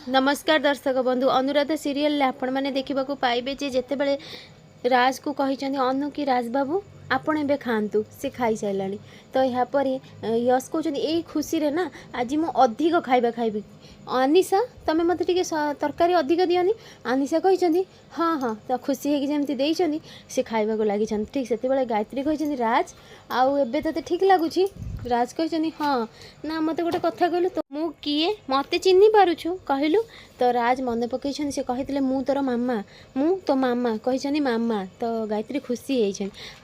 नमस्कार दर्शक बंधु अनुराधा सीरियल आपण मैंने देखा पाइबे जिते बड़े राज को कही अनु कि राज बाबू आपण एवं खातु सी खाई सारा तो यापर यश कहते यही खुशी रे ना आज मु अधिक खाଇବା खाइबी अनिशा तुम्हें मत टे तरकारी अधिक दियनी अनिशा कही हाँ हाँ तो खुशी होमती देती सी खाइबा को लगी ठीक से गायत्री कही राज आउ एबे तो ठीक लगुच राज कही हाँ ना मत गोटे कथा कहलु तो मु किए मत चिन्ह पारुछु कहलु तो राज मन पकई से कही मु तोर मामा मु तो मामा कही मामा तो गायत्री खुशी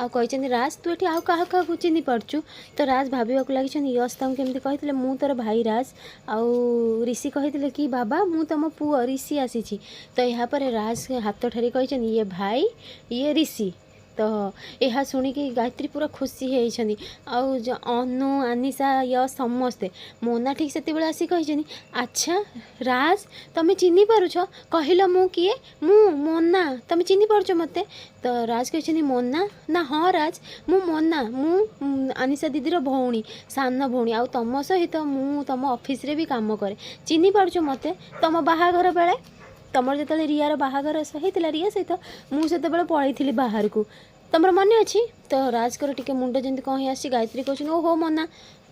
होती राज तू ये आउ क्या चिन्ह पार्छु तो राज भाविया लगी यश तमती कही मु तोर भाई राज आउ ऋषि कही कि बाबा मु तुम पुओ ऋषि आसी तो यापर राज हाथ ठारी कही ये भाई ये ऋषि तो यह शुणिकी गायत्री पूरा खुशी होती अनु अनिशा यश समस्ते मोना ठीक से आसी कही अच्छा राज तुम चिन्ह पारुछ कहल मु किए मु मोना तुम चिन्ह पारुछ मते तो राज कही मोना ना हाँ राज मु मोना मु अनिशा दीदीर भौणी सान भौणी आ तुम सहित मु तुम ऑफिस रे भी काम करे चिन्ह पारुछ मते तुम बाहाघर बेले तुम जो रियार बाहाघर होता रिया सहित मुझे पलैली बाहर को तुम मन अच्छी तो राजकर टिके मुंड जमी कहीं आसी गायत्री कहते ओहो मना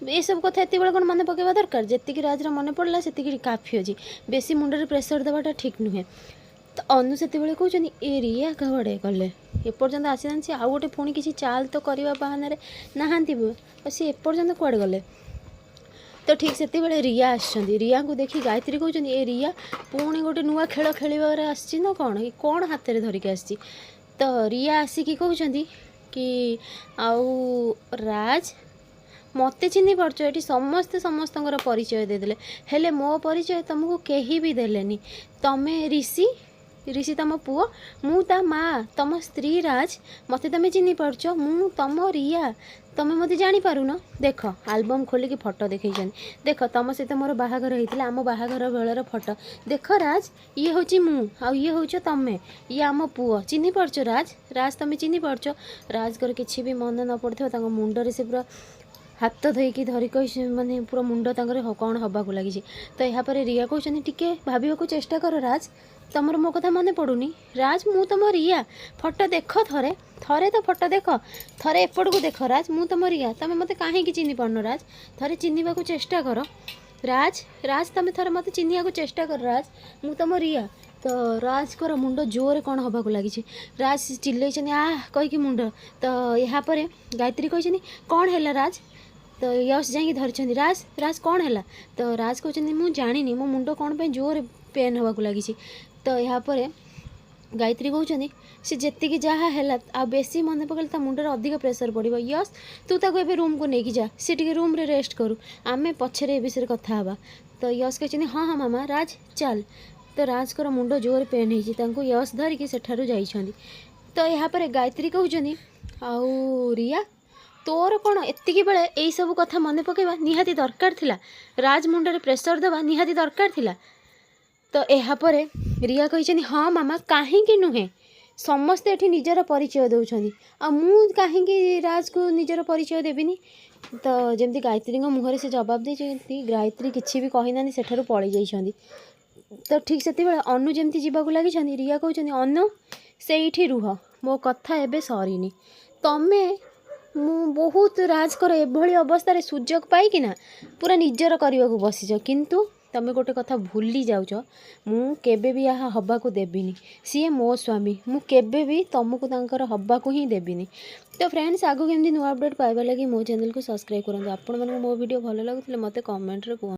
ये सब कथा एत बड़े कौन मन पकेवा दरकार जी राजर मन पड़ा से काफी अच्छी बेसी मुंडे प्रेसर देवाटा ठीक नुहे तो अनु से कहते ए रिया कड़े गले एपर्यंत आसी ना आउ गोटे पुणी किसी चाल तो करने बहाना नहांती सी एपर्यंत कुआड़े गले तो ठीक से रिया आसछंती रिया को देखी गायत्री कहते ए रिया पुणी गोटे नुआ खेल खेल आसी ना कौन हाथ में धरिकी आसी तो रिया आसिकी कहते कि आउ राज मते चिन्ह पार्छ ये समस्ते समस्त परिचय देदेले हेले मो परिचय तुमको कहीं भी देलेनी तमे ऋषि ऋषि तुम पुओ मु ता माँ तुम स्त्री राज मते तुम चिन्ह पार्छ मु तुम रिया तुम मत जानी पारुन देख आलबम खोलिकी फोटो देखई देख तुम सहित मोर बाहाघर होता आम बाहाघर बेलर फोटो देख राज ये हूँ मु आ ये हूँ तमें ये आम पुओ चिन्ह पार्छ राज राज तुम चिन्ह पार्छ राजकर किसी भी मन न पड़ो मुंडरे से पूरा हाथ धोईकी धरिक माने पूरा मुंड कौन हवाक लगी तो यापर रिया कहते टिके भाविया चेष्टा कर राज तुमर मो कथा मन पड़ुनी राज मु तुम रिया फोटो देख थरे थरे तो फोटो देख थरे एपट को देख राज मु तुम रिया तुम मत कहीं चिन्ह पारन राज थरे चिन्हवा को चेष्टा कर राज राज तुम थरे मत चिन्हिया को चेष्टा कर राज मु तुम रिया तो राजकर मुंड जोरे कौन हवाक लगी राज चिल्लई आ कहीकि मुंड तो यापर गायत्री कही कौन है राज तो यश जाकि धरी राज राज कौन है तो राज कहते मुझे जानी मो मुंड कौन पे जोर पेन हवाक लगी तो यापर गायत्री कहते सी जी जहाँ है आ बेसी मन पकड़े मुंडे अधिक प्रेसर पड़ो यश तू ताको एबे रूम को लेकिन जा सी टे रूम रे रेस्ट करू आमे पछरे ए विषय कथा हवा तो यश कहते हाँ हाँ मामा राज चल तो राजकर मुंड जोर पेन हो यश धरिकी सेठारु जाइछंदी तो यापर गायत्री कहते आउ रिया तोर कौन एतिकी बेले यही सब कथा मन पकेबा निहाती दरकार थिला राज मुंडे प्रेसर देवा निहाती दरकार थिला तो यापर रिया कही हाँ मामा कहीं नुहे समस्ते ये निजर परिचय दौरान आ मु कहीं राज को निजर परिचय देविनी तो जमती गायत्री मुहर से जवाब देती गायत्री किसी भी कहीना सेठारु पलि जाइछंदी तो ठीक से अनु जमती जीवाक लगी रिया कहते अनु से रुह मो कथा एबे सरीनी तमे मु बहुत राजकर एभली अवस्था सुजोग पाइकिना पूरा निजर करने को बसीच किंतु तमें गोटे कथा भूली जाऊच मु केबे भी यहाँ हवा को देविनी सी मो स्वामी मु केबे भी तुमको तांकर हवा को ही देविनी तो फ्रेंड्स आगु केमती नुआ अपडेट पाइबा लगी मो चैनल को सब्सक्राइब करंतु आपण मन मो वीडियो भल लगुले मते कमेंट रे कहूँ।